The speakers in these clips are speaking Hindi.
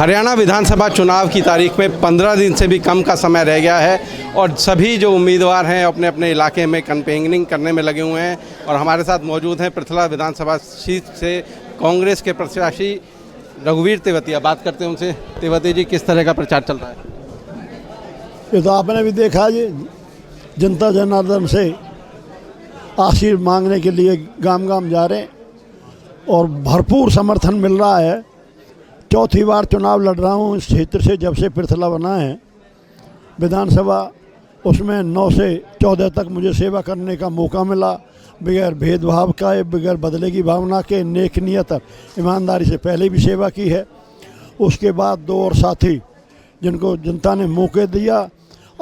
हरियाणा विधानसभा चुनाव की तारीख में 15 दिन से भी कम का समय रह गया है और सभी जो उम्मीदवार हैं अपने अपने इलाके में कैंपेनिंग करने में लगे हुए हैं। और हमारे साथ मौजूद हैं पृथला विधानसभा सीट से कांग्रेस के प्रत्याशी रघुवीर तेवतिया। बात करते हैं उनसे। तेवतिया जी, किस तरह का प्रचार चल रहा है? ये तो आपने भी देखा जी, जनता जनार्दन से आशीर्वाद मांगने के लिए गांव गांव जा रहे हैं और भरपूर समर्थन मिल रहा है। चौथी बार चुनाव लड़ रहा हूँ इस क्षेत्र से, जब से पृथला बना है विधानसभा, उसमें 9 से 14 तक मुझे सेवा करने का मौका मिला, बगैर भेदभाव का, बगैर बदले की भावना के, नेक नियत ईमानदारी से पहले भी सेवा की है। उसके बाद 2 और साथी जिनको जनता ने मौके दिया।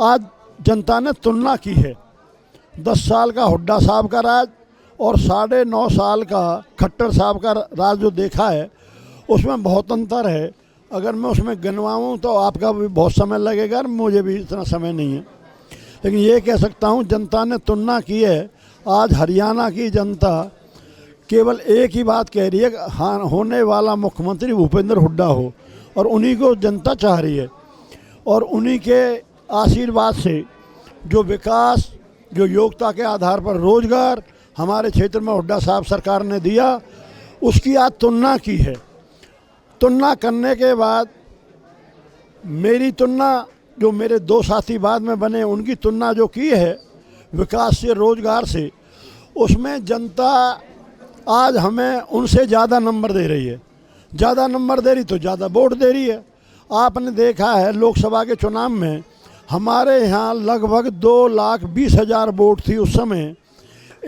आज जनता ने तुलना की है 10 साल का हुड्डा साहब का राज और 9.5 साल का खट्टर साहब का राज जो देखा है, उसमें बहुत अंतर है। अगर मैं उसमें गिनवाऊँ तो आपका भी बहुत समय लगेगा, मुझे भी इतना समय नहीं है, लेकिन ये कह सकता हूँ जनता ने तुलना की है। आज हरियाणा की जनता केवल एक ही बात कह रही है, हाँ, होने वाला मुख्यमंत्री भूपेंद्र हुड्डा हो, और उन्हीं को जनता चाह रही है। और उन्हीं के आशीर्वाद से जो विकास, जो योग्यता के आधार पर रोजगार हमारे क्षेत्र में हुड्डा साहब सरकार ने दिया, उसकी आज तुलना की है। तुलना करने के बाद मेरी तुलना, जो मेरे 2 साथी बाद में बने, उनकी तुलना जो की है विकास से, रोजगार से, उसमें जनता आज हमें उनसे ज़्यादा नंबर दे रही है। ज़्यादा नंबर दे रही तो ज़्यादा वोट दे रही है। आपने देखा है लोकसभा के चुनाव में हमारे यहाँ लगभग 2,20,000 वोट थी उस समय।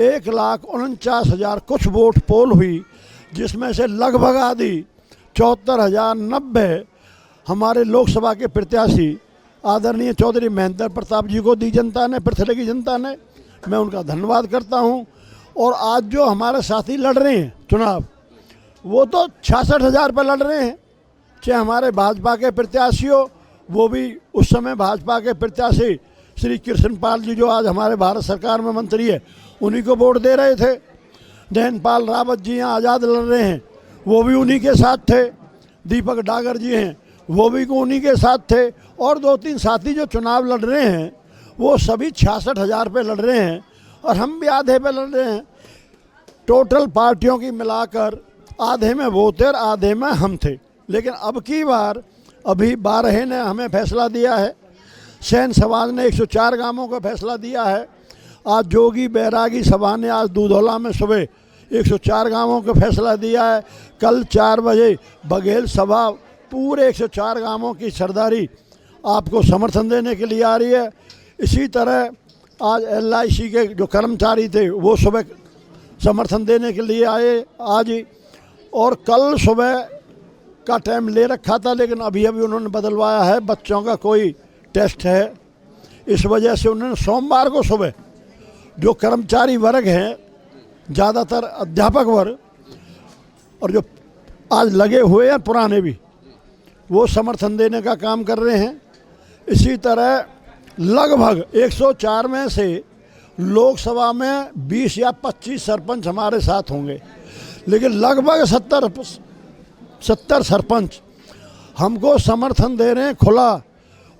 1,49,000 कुछ वोट पोल हुई, जिसमें से लगभग आधी 74,090 हमारे लोकसभा के प्रत्याशी आदरणीय चौधरी महेंद्र प्रताप जी को दी जनता ने, पृथले की जनता ने। मैं उनका धन्यवाद करता हूं। और आज जो हमारे साथी लड़ रहे हैं चुनाव, वो तो 66,000 पर लड़ रहे हैं। चाहे हमारे भाजपा के प्रत्याशी हो, वो भी उस समय भाजपा के प्रत्याशी श्री कृष्णपाल जी, जो आज हमारे भारत सरकार में मंत्री है, उन्हीं को वोट दे रहे थे। जयंतपाल रावत जी यहाँ आज़ाद लड़ रहे हैं, वो भी उन्हीं के साथ थे। दीपक डागर जी हैं, वो भी उन्हीं के साथ थे। और 2-3 साथी जो चुनाव लड़ रहे हैं, वो सभी 66,000 पे लड़ रहे हैं और हम भी आधे पे लड़ रहे हैं। टोटल पार्टियों की मिलाकर आधे में वो थे और आधे में हम थे। लेकिन अब की बार अभी 12 ने हमें फैसला दिया है। सैन समाज ने 104 गांवों का फैसला दिया है। आज जोगी बैरागी सभा ने आज दूधौला में सुबह 104 गांवों का फैसला दिया है। कल 4 बजे बघेल सभा पूरे 104 गांवों की सरदारी आपको समर्थन देने के लिए आ रही है। इसी तरह आज LIC के जो कर्मचारी थे वो सुबह समर्थन देने के लिए आए आज ही। और कल सुबह का टाइम ले रखा था, लेकिन अभी उन्होंने बदलवाया है। बच्चों का कोई टेस्ट है, इस वजह से उन्होंने सोमवार को सुबह जो कर्मचारी वर्ग हैं, ज़्यादातर अध्यापक वर्ग और जो आज लगे हुए हैं पुराने भी, वो समर्थन देने का काम कर रहे हैं। इसी तरह लगभग 104 में से लोकसभा में 20 या 25 सरपंच हमारे साथ होंगे, लेकिन लगभग 70 सरपंच हमको समर्थन दे रहे हैं खुला।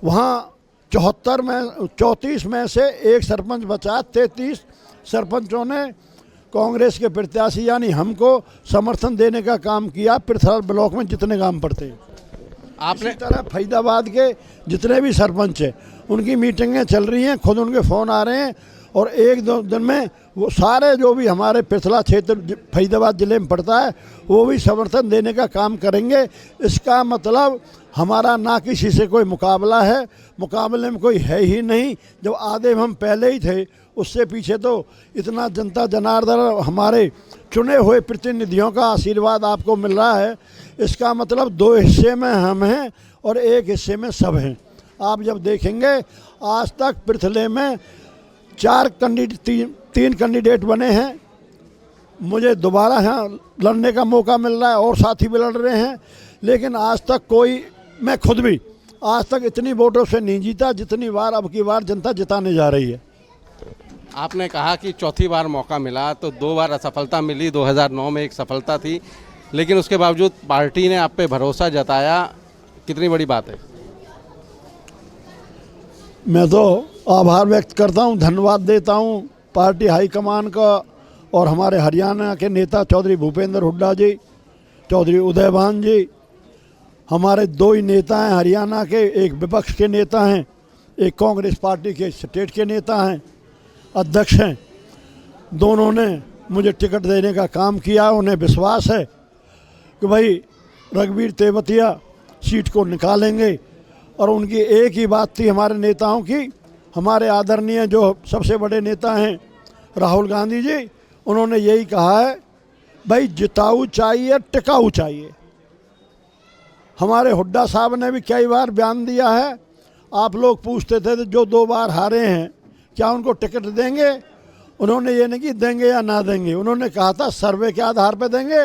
वहाँ 34 में से एक सरपंच बचा, 33 सरपंचों ने कांग्रेस के प्रत्याशी यानी हमको समर्थन देने का काम किया। पृथला ब्लॉक में जितने काम पड़ते हैं, आपने इसी तरह फरीदाबाद के जितने भी सरपंच हैं, उनकी मीटिंगें चल रही हैं, खुद उनके फ़ोन आ रहे हैं। और 1-2 दिन में वो सारे जो भी हमारे पृथला क्षेत्र फरीदाबाद ज़िले में पड़ता है, वो भी समर्थन देने का काम करेंगे। इसका मतलब हमारा ना किसी से कोई मुकाबला है, मुकाबले में कोई है ही नहीं। जब आधे हम पहले ही थे, उससे पीछे तो इतना जनता जनार्दन हमारे चुने हुए प्रतिनिधियों का आशीर्वाद आपको मिल रहा है। इसका मतलब 2 हिस्से में हम हैं और 1 हिस्से में सब हैं। आप जब देखेंगे, आज तक पृथले में 3 कैंडिडेट बने हैं। मुझे दोबारा यहाँ लड़ने का मौका मिल रहा है और साथी भी लड़ रहे हैं, लेकिन आज तक कोई, मैं खुद भी आज तक इतनी वोटों से नहीं जीता जितनी बार अब की बार जनता जिताने जा रही है। आपने कहा कि चौथी बार मौका मिला, तो 2 बार असफलता मिली। 2009 में एक सफलता थी, लेकिन उसके बावजूद पार्टी ने आप पे भरोसा जताया कितनी बड़ी बात है। मैं तो आभार व्यक्त करता हूँ, धन्यवाद देता हूँ पार्टी हाईकमान का और हमारे हरियाणा के नेता चौधरी भूपेंद्र हुड्डा जी, चौधरी उदयभान जी। हमारे दो ही नेता हैं हरियाणा के, एक विपक्ष के नेता हैं, एक कांग्रेस पार्टी के स्टेट के नेता हैं, अध्यक्ष हैं। दोनों ने मुझे टिकट देने का काम किया। उन्हें विश्वास है कि भाई रघुवीर तेवतिया सीट को निकालेंगे। और उनकी एक ही बात थी हमारे नेताओं की, हमारे आदरणीय जो सबसे बड़े नेता हैं राहुल गांधी जी, उन्होंने यही कहा है भाई जिताऊ चाहिए, टिकाऊ चाहिए। हमारे हुड्डा साहब ने भी कई बार बयान दिया है। आप लोग पूछते थे जो 2 बार हारे हैं क्या उनको टिकट देंगे, उन्होंने ये नहीं कि देंगे या ना देंगे, उन्होंने कहा था सर्वे के आधार पर देंगे।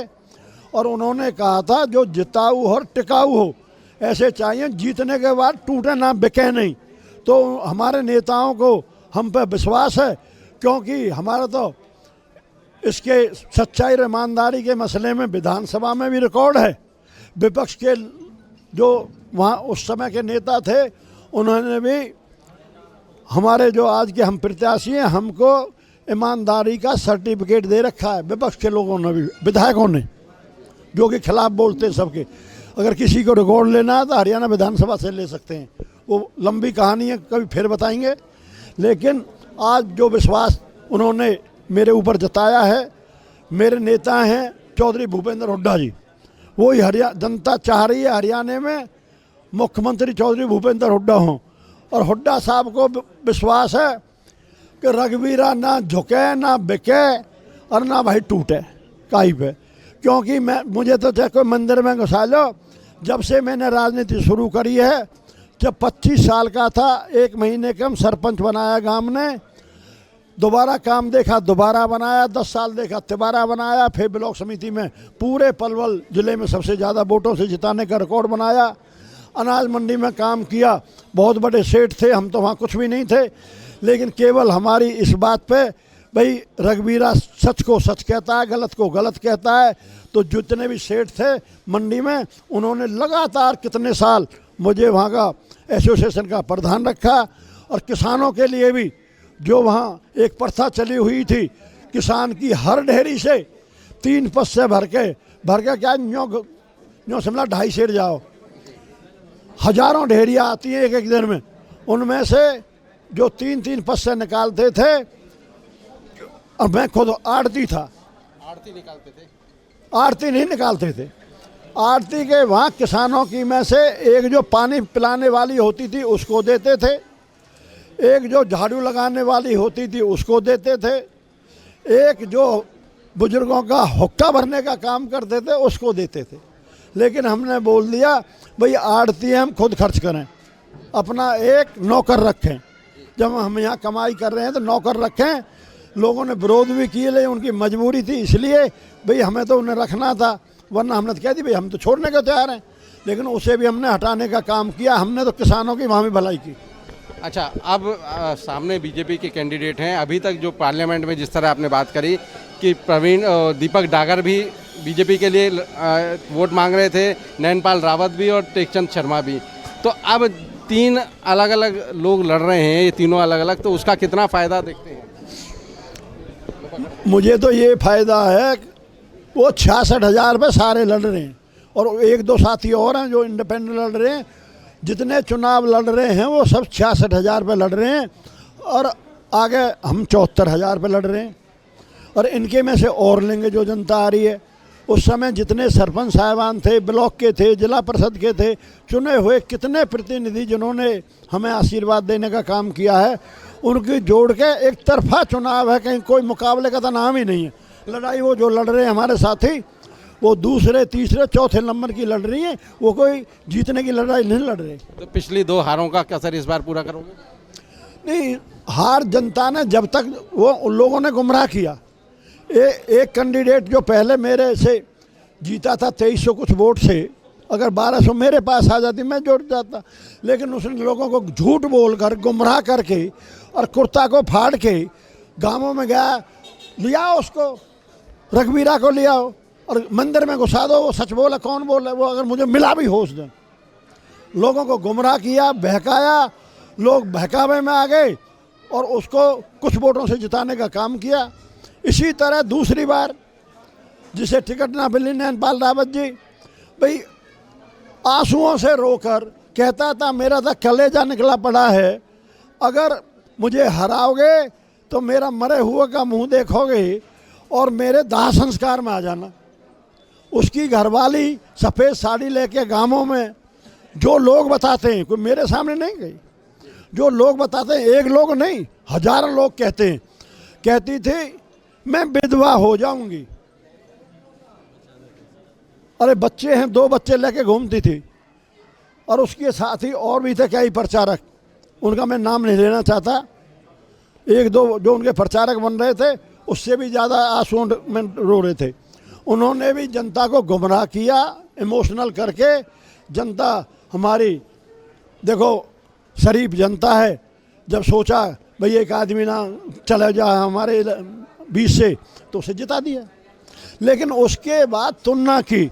और उन्होंने कहा था जो जिताऊ और टिकाऊ हो ऐसे चाहिए, जीतने के बाद टूटे ना बिके नहीं। तो हमारे नेताओं को हम पे विश्वास है, क्योंकि हमारा तो इसके सच्चाई और ईमानदारी के मसले में विधानसभा में भी रिकॉर्ड है। विपक्ष के जो वहाँ उस समय के नेता थे उन्होंने भी हमारे जो आज के हम प्रत्याशी हैं हमको ईमानदारी का सर्टिफिकेट दे रखा है। विपक्ष के लोगों ने भी, विधायकों ने, जो कि खिलाफ बोलते हैं सबके। अगर किसी को रिकॉर्ड लेना है तो हरियाणा विधानसभा से ले सकते हैं, वो लंबी कहानी है, कभी फिर बताएंगे। लेकिन आज जो विश्वास उन्होंने मेरे ऊपर जताया है, मेरे नेता हैं चौधरी भूपेंद्र हुड्डा जी, वो ही जनता चाह रही है हरियाणा में मुख्यमंत्री चौधरी भूपेंद्र हुड्डा हों। और हुड्डा साहब को विश्वास है कि रघुवीरा ना झुके ना बिके और ना भाई टूटे काई पे। क्योंकि मुझे तो चाहे कोई मंदिर में घुसा लो, जब से मैंने राजनीति शुरू करी है, जब 25 साल का था 1 महीने के हम सरपंच बनाया गांव ने, दोबारा काम देखा दोबारा बनाया, 10 साल देखा तिबारा बनाया, फिर ब्लॉक समिति में पूरे पलवल जिले में सबसे ज़्यादा वोटों से जिताने का रिकॉर्ड बनाया। अनाज मंडी में काम किया, बहुत बड़े सेठ थे, हम तो वहाँ कुछ भी नहीं थे। लेकिन केवल हमारी इस बात पे भाई रघुवीरा सच को सच कहता है, गलत को गलत कहता है। तो जितने भी सेठ थे मंडी में, उन्होंने लगातार कितने साल मुझे वहाँ का एसोसिएशन का प्रधान रखा। और किसानों के लिए भी जो वहाँ एक प्रथा चली हुई थी, किसान की हर ढेरी से 3 पस्से भर के क्या न्यों शिमला 2.5 सेर जाओ, हजारों ढेरियाँ आती हैं एक दिन में। उनमें से जो 3-3 पस्से निकालते थे, और मैं खुद आड़ती था, आड़ती निकालते थे, आड़ती नहीं निकालते थे, आड़ती के वहाँ किसानों की में से एक जो पानी पिलाने वाली होती थी उसको देते थे, एक जो झाड़ू लगाने वाली होती थी उसको देते थे, एक जो बुजुर्गों का हुक्का भरने का काम करते थे उसको देते थे। लेकिन हमने बोल दिया भाई आड़ती हम खुद खर्च करें, अपना एक नौकर रखें। जब हम यहाँ कमाई कर रहे हैं तो नौकर रखें। लोगों ने विरोध भी किए, लेकिन उनकी मजबूरी थी, इसलिए भाई हमें तो उन्हें रखना था, वरना हमने तो कह दी भाई हम तो छोड़ने को तैयार हैं। लेकिन उसे भी हमने हटाने का काम किया। हमने तो किसानों की वहाँ भी भलाई की। अच्छा, अब सामने बीजेपी के कैंडिडेट हैं। अभी तक जो पार्लियामेंट में जिस तरह आपने बात करी कि दीपक डागर भी बीजेपी के लिए वोट मांग रहे थे, नैनपाल रावत भी और टेकचंद शर्मा भी, तो अब 3 अलग अलग लोग लड़ रहे हैं, ये तीनों अलग अलग, तो उसका कितना फ़ायदा देखते हैं? मुझे तो ये फ़ायदा है, वो 66,000 पे सारे लड़ रहे हैं, और 1-2 साथी और हैं जो इंडिपेंडेंट लड़ रहे हैं। जितने चुनाव लड़ रहे हैं वो सब 66,000 पे लड़ रहे हैं, और आगे हम 74,000 पे लड़ रहे हैं। और इनके में से और लेंगे जो जनता आ रही है। उस समय जितने सरपंच साहिबान थे, ब्लॉक के थे, जिला परिषद के थे, चुने हुए कितने प्रतिनिधि जिन्होंने हमें आशीर्वाद देने का काम किया है, उनकी जोड़ के एक तरफा चुनाव है, कहीं कोई मुकाबले का तो नाम ही नहीं है। लड़ाई वो जो लड़ रहे हैं हमारे साथी, वो दूसरे तीसरे चौथे नंबर की लड़ रही हैं, वो कोई जीतने की लड़ाई नहीं लड़ रहे। तो पिछली 2 हारों का कसर इस बार पूरा करोगे? नहीं, हार जनता ने जब तक वो उन लोगों ने गुमराह किया। एक कैंडिडेट जो पहले मेरे से जीता था 2300 कुछ वोट से, अगर 1200 मेरे पास आ जाती मैं जोड़ जाता। लेकिन उसने लोगों को झूठ बोलकर गुमराह करके और कुर्ता को फाड़ के गांवों में गया, लिया उसको, रघुवीरा को लिया और मंदिर में घुसा दो, वो सच बोला, कौन बोला वो, अगर मुझे मिला भी होश दें। लोगों को गुमराह किया, बहकाया, लोग बहकावे में आ गए और उसको कुछ वोटों से जिताने का काम किया। इसी तरह दूसरी बार जिसे टिकट ना मिली नैनपाल रावत जी, भाई आंसुओं से रोकर कहता था मेरा तो कलेजा निकला पड़ा है, अगर मुझे हराओगे तो मेरा मरे हुए का मुंह देखोगे और मेरे दाह संस्कार में आ जाना। उसकी घरवाली सफ़ेद साड़ी लेके गांवों में जो लोग बताते हैं, कोई मेरे सामने नहीं गई, जो लोग बताते हैं, एक लोग नहीं हजारों लोग कहते हैं, कहती थी मैं विधवा हो जाऊंगी। अरे बच्चे हैं, 2 बच्चे लेके घूमती थी और उसके साथ ही और भी थे कई प्रचारक, उनका मैं नाम नहीं लेना चाहता, 1-2 जो उनके प्रचारक बन रहे थे उससे भी ज़्यादा आंसुओं में रो रहे थे। उन्होंने भी जनता को गुमराह किया, इमोशनल करके। जनता हमारी देखो शरीफ जनता है, जब सोचा भाई एक आदमी ना चला जाए हमारे बीच से तो उसे जिता दिया। लेकिन उसके बाद तुलना की,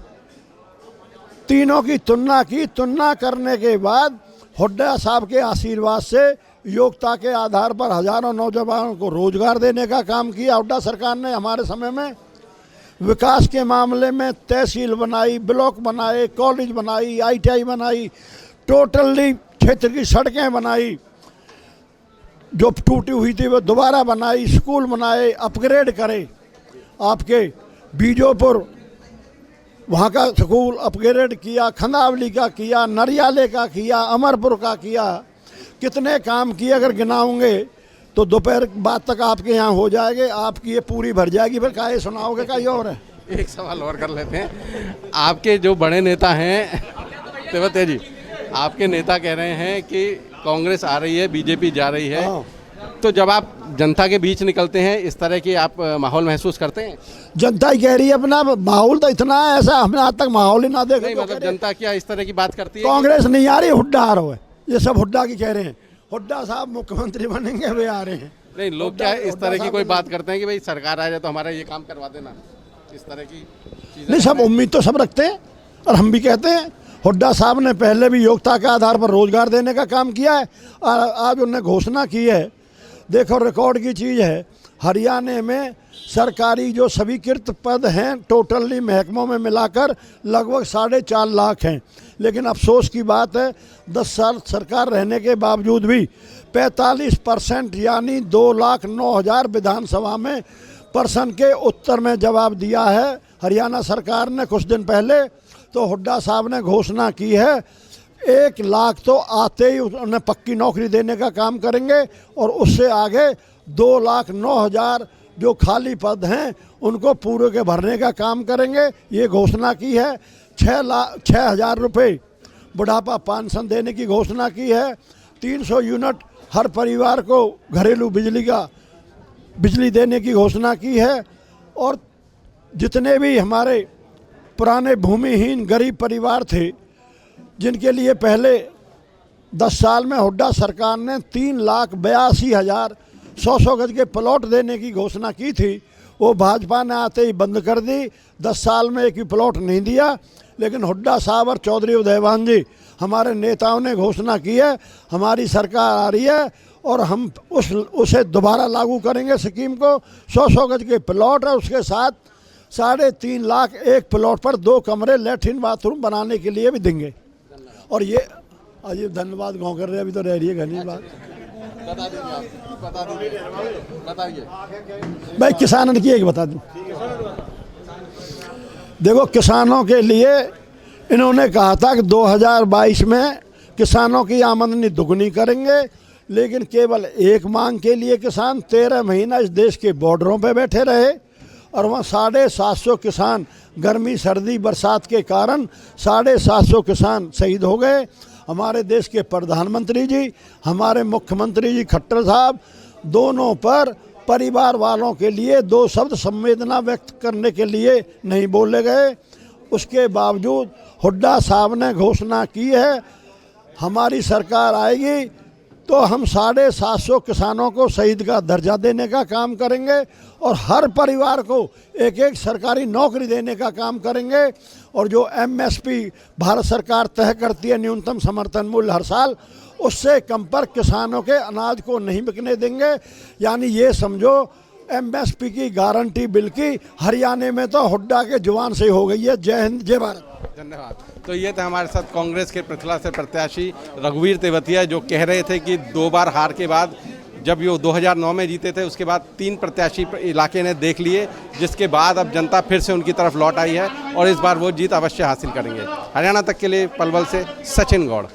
तीनों की तुलना करने के बाद हुड्डा साहब के आशीर्वाद से योग्यता के आधार पर हजारों नौजवानों को रोजगार देने का काम किया हुड्डा सरकार ने। हमारे समय में विकास के मामले में तहसील बनाई, ब्लॉक बनाए, कॉलेज बनाई, ITI बनाई, टोटली क्षेत्र की सड़कें बनाई, जो टूटी हुई थी वो दोबारा बनाई, स्कूल बनाए, अपग्रेड करे। आपके बीजोपुर वहाँ का स्कूल अपग्रेड किया, खंदावली का किया, नरियाले का किया, अमरपुर का किया, कितने काम किए अगर गिनाओगे तो दोपहर बाद तक आपके यहाँ हो जाएंगे, आपकी ये पूरी भर जाएगी, फिर काहे सुनाओगे, का ये और है। एक सवाल और कर लेते हैं। आपके जो बड़े नेता हैं तेवते जी, आपके नेता कह रहे हैं कि कांग्रेस आ रही है, बीजेपी जा रही है, तो जब आप जनता के बीच निकलते हैं इस तरह की आप माहौल महसूस करते हैं? जनता ही कह रही है अपना माहौल तो इतना है, ऐसा हमने आज तक माहौल ही ना देखा। नहीं मतलब जनता क्या इस तरह की बात करती है? कांग्रेस नहीं आ रही, हुड्डा आ रहा है, ये सब हुड्डा की कह रहे हैं, हुड्डा साहब मुख्यमंत्री बनेंगे वे आ रहे हैं। नहीं लोग क्या इस तरह की कोई बात करते हैं कि भाई सरकार आ जाए तो हमारा ये काम करवा देना, इस तरह की चीजें? नहीं, सब उम्मीद तो सब रखते हैं और हम भी कहते हैं। हुड्डा साहब ने पहले भी योग्यता के आधार पर रोजगार देने का काम किया है और आज उन्होंने घोषणा की है, देखो रिकॉर्ड की चीज़ है, हरियाणा में सरकारी जो स्वीकृत पद हैं टोटली महकमों में मिलाकर लगभग 4.5 लाख हैं। लेकिन अफसोस की बात है 10 साल सरकार रहने के बावजूद भी 45% यानी 2,09,000 विधानसभा में प्रश्न के उत्तर में जवाब दिया है हरियाणा सरकार ने कुछ दिन पहले। तो हुड्डा साहब ने घोषणा की है 1 लाख तो आते ही उन्हें पक्की नौकरी देने का काम करेंगे और उससे आगे 2,09,000 जो खाली पद हैं उनको पूरे के भरने का काम करेंगे, ये घोषणा की है। 6,000 रुपये बुढ़ापा पेंशन देने की घोषणा की है। 300 यूनिट हर परिवार को घरेलू बिजली देने की घोषणा की है। और जितने भी हमारे पुराने भूमिहीन गरीब परिवार थे जिनके लिए पहले 10 साल में हुड्डा सरकार ने 3,82,000 100 गज के प्लॉट देने की घोषणा की थी, वो भाजपा ने आते ही बंद कर दी। 10 साल में एक भी प्लॉट नहीं दिया। लेकिन हुड्डा साहब और चौधरी उदयभान जी हमारे नेताओं ने घोषणा की है हमारी सरकार आ रही है और हम उसे दोबारा लागू करेंगे स्कीम को। 100 गज के प्लॉट है, उसके साथ 3.5 लाख एक प्लॉट पर 2 कमरे लैट्रिन बाथरूम बनाने के लिए भी देंगे। और ये अजीब धन्यवाद गाँव कर रहे, अभी तो रह रही है घनी बात। बताइए भाई किसानों की एक बता दूं, देखो किसानों के लिए इन्होंने कहा था कि 2022 में किसानों की आमदनी दुगनी करेंगे, लेकिन केवल एक मांग के लिए किसान 13 महीना इस देश के बॉर्डरों पे बैठे रहे और वहाँ 750 किसान गर्मी सर्दी बरसात के कारण 750 किसान शहीद हो गए। हमारे देश के प्रधानमंत्री जी, हमारे मुख्यमंत्री जी खट्टर साहब, दोनों पर परिवार वालों के लिए 2 शब्द संवेदना व्यक्त करने के लिए नहीं बोले गए। उसके बावजूद हुड्डा साहब ने घोषणा की है हमारी सरकार आएगी तो हम 750 किसानों को शहीद का दर्जा देने का काम करेंगे और हर परिवार को एक एक सरकारी नौकरी देने का काम करेंगे। और जो एमएसपी भारत सरकार तय करती है, न्यूनतम समर्थन मूल्य हर साल, उससे कम पर किसानों के अनाज को नहीं बिकने देंगे। यानी ये समझो एमएसपी की गारंटी बिल की हरियाणा में तो हुड्डा के जुबान से हो गई है। जय हिंद, जय भारत। धन्यवाद। तो ये थे हमारे साथ कांग्रेस के पृथला से प्रत्याशी रघुवीर तेवतिया, जो कह रहे थे कि 2 बार हार के बाद, जब ये 2009 में जीते थे, उसके बाद 3 प्रत्याशी इलाके ने देख लिए, जिसके बाद अब जनता फिर से उनकी तरफ लौट आई है और इस बार वो जीत अवश्य हासिल करेंगे। हरियाणा तक के लिए पलवल से सचिन गौड़।